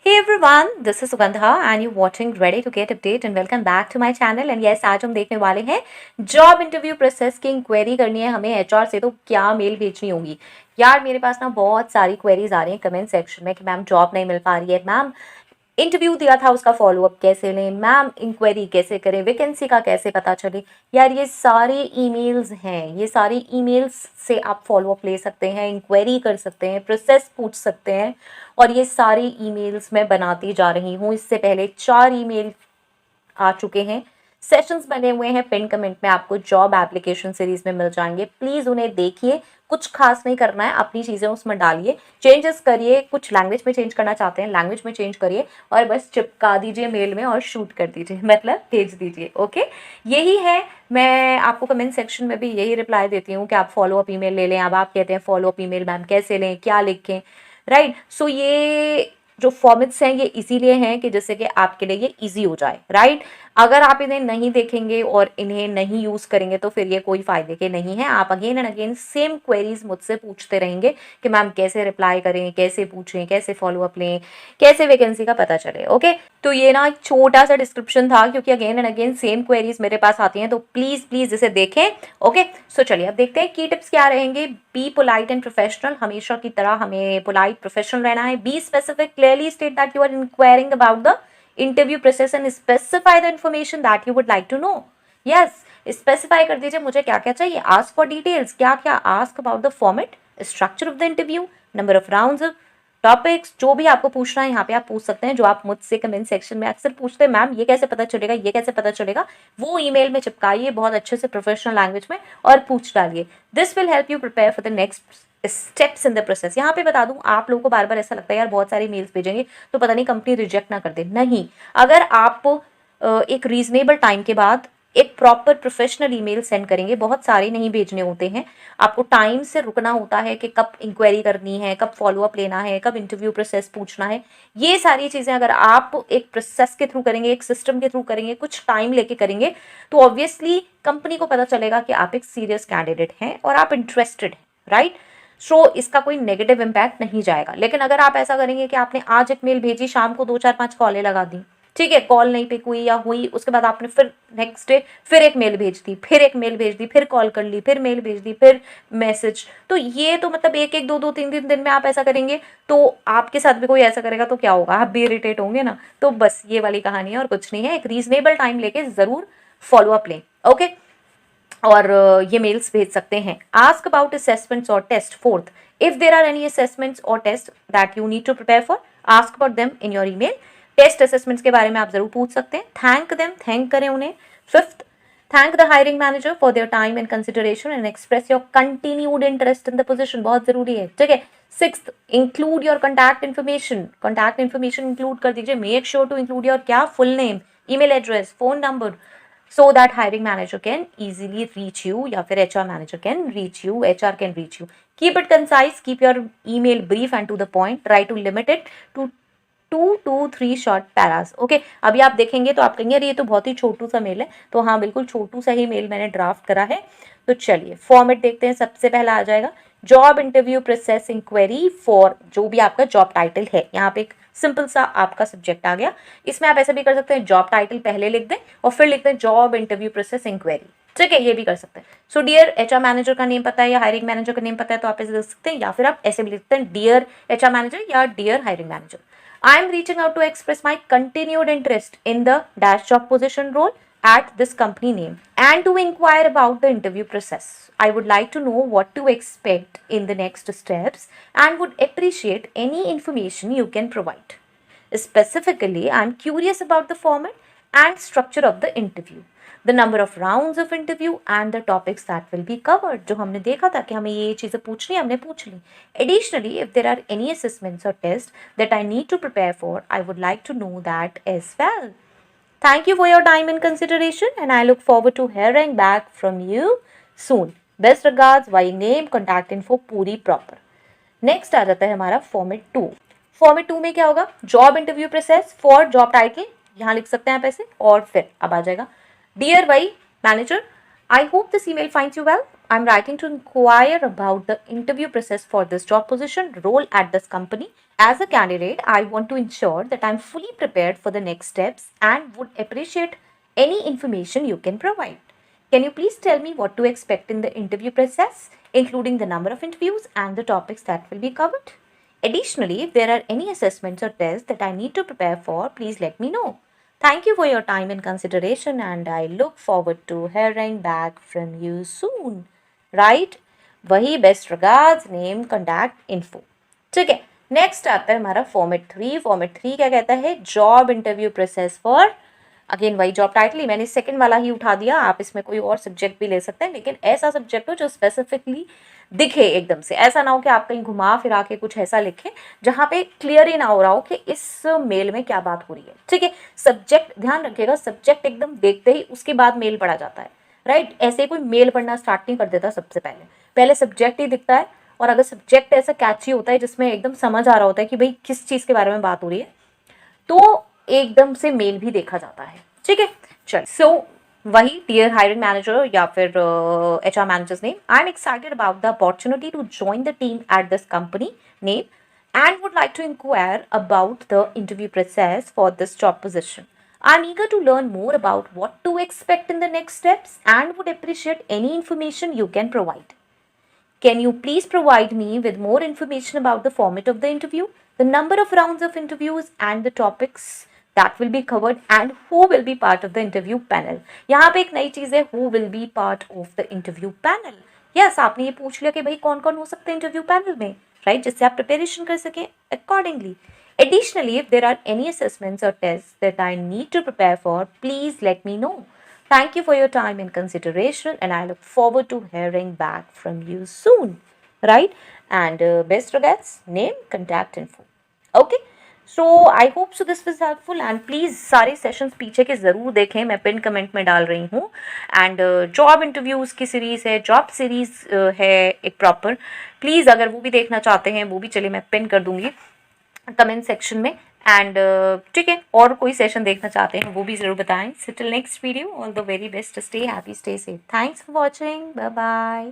Hey everyone, this is Sugandha and you're watching Ready to Get Update and welcome back to my channel and yes आज हम देखने वाले हैं job interview process की inquiry करनी है हमें एचआर से तो क्या मेल भेजनी होगी। यार मेरे पास ना बहुत सारी क्वेरीज आ रही हैं कमेंट सेक्शन में कि मैम जॉब नहीं मिल पा रही है, मैम इंटरव्यू दिया था उसका फॉलोअप कैसे लें, मैम इंक्वायरी कैसे करें, वैकेंसी का कैसे पता चले। यार ये सारे ईमेल्स हैं, ये सारे ईमेल्स से आप फॉलोअप ले सकते हैं, इंक्वायरी कर सकते हैं, प्रोसेस पूछ सकते हैं। और ये सारे ईमेल्स मैं बनाती जा रही हूँ। इससे पहले 4 ईमेल आ चुके हैं, सेशंस बने हुए हैं, पिन कमेंट में आपको जॉब एप्लीकेशन सीरीज में मिल जाएंगे। प्लीज उन्हें देखिए, कुछ खास नहीं करना है, अपनी चीजें उसमें डालिए, चेंजेस करिए, कुछ लैंग्वेज में चेंज करना चाहते हैं लैंग्वेज में चेंज करिए और बस चिपका दीजिए मेल में और शूट कर दीजिए, मतलब भेज दीजिए। ओके, यही है। मैं आपको कमेंट सेक्शन में भी यही रिप्लाई देती हूँ कि आप फॉलो अप ईमेल ले लें। अब आप कहते हैं फॉलो अप ईमेल मैम कैसे लें, क्या लिखें, राइट। सो ये जो फॉर्मेट्स हैं ये इसीलिए हैं कि जिससे कि आपके लिए ये इजी हो जाए, राइट। अगर आप इन्हें नहीं देखेंगे और इन्हें नहीं यूज करेंगे तो फिर ये कोई फायदे के नहीं है। आप again and again same queries मुझसे पूछते रहेंगे कि मैम कैसे रिप्लाई करें, कैसे पूछें, कैसे फॉलो अप लें, कैसे वैकेंसी का पता चले। ओके, तो ये ना एक छोटा सा डिस्क्रिप्शन था क्योंकि again and again same queries मेरे पास आती हैं, तो प्लीज प्लीज इसे देखें। ओके, सो चलिए अब देखते हैं की टिप्स क्या रहेंगे। बी पोलाइट एंड प्रोफेशनल, हमेशा की तरह हमें पोलाइट प्रोफेशनल रहना है। Be specific, clearly state that you are inquiring about the interview process and specify the information that you would like to know. Yes, specify कर दीजिए मुझे क्या क्या चाहिए। आस्क फॉर डिटेल्स, क्या क्या, ask about the format, structure of the interview, number of rounds, topics, जो भी आपको पूछना है यहाँ पे आप पूछ सकते हैं। जो आप मुझसे कमेंट सेक्शन में अक्सर पूछते हैं मैम ये कैसे पता चलेगा, ये कैसे पता चलेगा, वो ईमेल में चिपकाइए बहुत अच्छे से प्रोफेशनल लैंग्वेज में और पूछ डालिए। This will help you prepare for the next steps in the process. यहाँ पे बता दूं, आप लोगों को बार बार ऐसा लगता है यार बहुत सारे मेल्स भेजेंगे तो पता नहीं कंपनी रिजेक्ट ना कर दे। नहीं, अगर आप एक रीजनेबल टाइम के बाद एक प्रॉपर प्रोफेशनल ईमेल सेंड करेंगे, बहुत सारे नहीं भेजने होते हैं, आपको टाइम से रुकना होता है कि कब इंक्वायरी करनी है, कब फॉलोअप लेना है, कब इंटरव्यू प्रोसेस पूछना है। ये सारी चीज़ें अगर आप एक प्रोसेस के थ्रू करेंगे, एक सिस्टम के थ्रू करेंगे, कुछ टाइम लेके करेंगे तो ऑब्वियसली कंपनी को पता चलेगा कि आप एक सीरियस कैंडिडेट हैं और आप इंटरेस्टेड हैं, राइट। सो इसका कोई नेगेटिव इम्पैक्ट नहीं जाएगा। लेकिन अगर आप ऐसा करेंगे कि आपने आज एक मेल भेजी, शाम को 2 4 5 कॉलें लगा दी, ठीक है, कॉल नहीं पिक हुई या हुई, उसके बाद आपने फिर नेक्स्ट डे फिर एक मेल भेज दी, फिर एक मेल भेज दी, फिर कॉल कर ली, फिर मेल भेज दी, फिर मैसेज, तो ये तो मतलब एक एक दो दो तीन तीन दिन में आप ऐसा करेंगे तो आपके साथ भी कोई ऐसा करेगा तो क्या होगा, आप भी इरिटेट होंगे ना। तो बस ये वाली कहानी है और कुछ नहीं है। एक रीजनेबल टाइम लेके जरूर फॉलो अप लें। ओके, और ये मेल्स भेज सकते हैं। आस्क अबाउट असेसमेंट्स और test. Fourth, if there are any assessments और test that you need to prepare for, ask about them in your email. Test assessments के बारे में आप जरूर पूछ सकते हैं। थैंक देम, थैंक करें उन्हें। Fifth, thank the hiring manager for their time and consideration and express your continued interest in the position, बहुत जरूरी है, ठीक है। Sixth, include your contact information, contact information include कर दीजिए। Make sure to include your क्या, full name, email address, phone number, so that hiring manager can easily reach you या फिर HR manager can reach you, HR can reach you. Keep it concise, keep your email brief and to the point. Try to limit it to 2 to 3 short paras. Okay, अभी आप देखेंगे तो आप कहेंगे अरे ये तो बहुत ही छोटू सा मेल है, तो हाँ बिल्कुल छोटू सा ही मेल मैंने ड्राफ्ट करा है। तो चलिए फॉर्मेट देखते हैं। सबसे पहला आ जाएगा job interview process inquiry for जो भी आपका जॉब टाइटल है। यहाँ पे एक सिंपल सा आपका सब्जेक्ट आ गया। इसमें आप ऐसा भी कर सकते हैं, जॉब टाइटल पहले लिख दें और फिर लिख दें जॉब इंटरव्यू प्रोसेस इंक्वायरी, ठीक है, ये भी कर सकते हैं। सो डियर एचआर मैनेजर का नेम पता है या हायरिंग मैनेजर का नेम पता है तो आप ऐसे लिख सकते हैं, या फिर आप ऐसे भी लिखते हैं डियर एचआर मैनेजर या dear hiring manager. I am reaching out to express my continued interest in the dash job position role at this company name and to inquire about the interview process. I would like to know what to expect in the next steps and would appreciate any information you can provide. Specifically, I am curious about the format and structure of the interview, the number of rounds of interview and the topics that will be covered. जो हमने देखा था कि हमें ये चीज़ें पूछनी है, हमने पूछ ली। Additionally, if there are any assessments or tests that I need to prepare for, I would like to know that as well. Thank you for your time and consideration and I look forward to hearing back from you soon. Best regards, by name, contact info पूरी proper. Next आ जाता है हमारा format 2। Format 2 में क्या होगा, job interview process for job title, यहाँ लिख सकते हैं आप ऐसे, और फिर अब आ जाएगा dear Y manager, I hope this email finds you well. I'm writing to inquire about the interview process for this job position role at this company. As a candidate, I want to ensure that I'm fully prepared for the next steps and would appreciate any information you can provide. Can you please tell me what to expect in the interview process, including the number of interviews and the topics that will be covered? Additionally, if there are any assessments or tests that I need to prepare for, please let me know. Thank you for your time and consideration, and I look forward to hearing back from you soon. Right? वही best regards name contact info. ठीक है, next आता है हमारा format 3. Format 3 क्या कहता है? Job interview process for, again वही जॉब टाइटल ही मैंने सेकंड वाला ही उठा दिया. आप इसमें कोई और सब्जेक्ट भी ले सकते हैं, लेकिन ऐसा सब्जेक्ट हो जो स्पेसिफिकली दिखे एकदम से. ऐसा ना हो कि आप कहीं घुमा फिरा के कुछ ऐसा लिखें जहाँ पे क्लियर ही ना हो रहा हो कि इस मेल में क्या बात हो रही है. ठीक है, सब्जेक्ट ध्यान रखिएगा, सब्जेक्ट एकदम देखते ही उसके बाद मेल पढ़ा जाता है. राइट, ऐसे कोई मेल पढ़ना स्टार्ट नहीं कर देता. सबसे पहले पहले सब्जेक्ट ही दिखता है, और अगर सब्जेक्ट ऐसा कैची होता है जिसमें एकदम समझ आ रहा होता है कि भाई किस चीज़ के बारे में बात हो रही है, तो एकदम से मेल भी देखा जाता है. ठीक है, चल. सो वही डियर हायरिंग मैनेजर या फिर HR manager's name, I am excited about the opportunity to join the team at this company name and would like to inquire about the interview process for this job position. I'm eager to learn more about what to expect in the next steps and would appreciate any information you can provide. Can you please provide me with more information about the format of the interview, the number of rounds of interviews and the topics that will be covered and who will be part of the interview panel? यहाँ पे एक नई चीज़ है, who will be part of the interview panel. Yes, आपने ये पूछ लिया कि भाई कौन कौन हो सकते हैं इंटरव्यू पैनल में, राइट, जिससे आप प्रिपरेशन कर सकें accordingly. Additionally, if there are any assessments or tests that I need to prepare for, please let me know. Thank you for your time and consideration, and I look forward to hearing back from you soon. Right? And best regards, name, contact info. Okay? So I hope so this was helpful, and please सारे sessions पीछे के ज़रूर देखें, मैं pin comment में डाल रही हूँ. एंड जॉब इंटरव्यूज़ की सीरीज़ है, जॉब सीरीज़ है एक प्रॉपर. प्लीज़ अगर वो भी देखना चाहते हैं वो भी चलिए मैं पिन कर दूँगी कमेंट सेक्शन में. एंड ठीक है, और कोई सेशन देखना चाहते हैं वो भी ज़रूर बताएं. So till next video, all the very best, stay happy, stay safe. Thanks for watching, bye bye.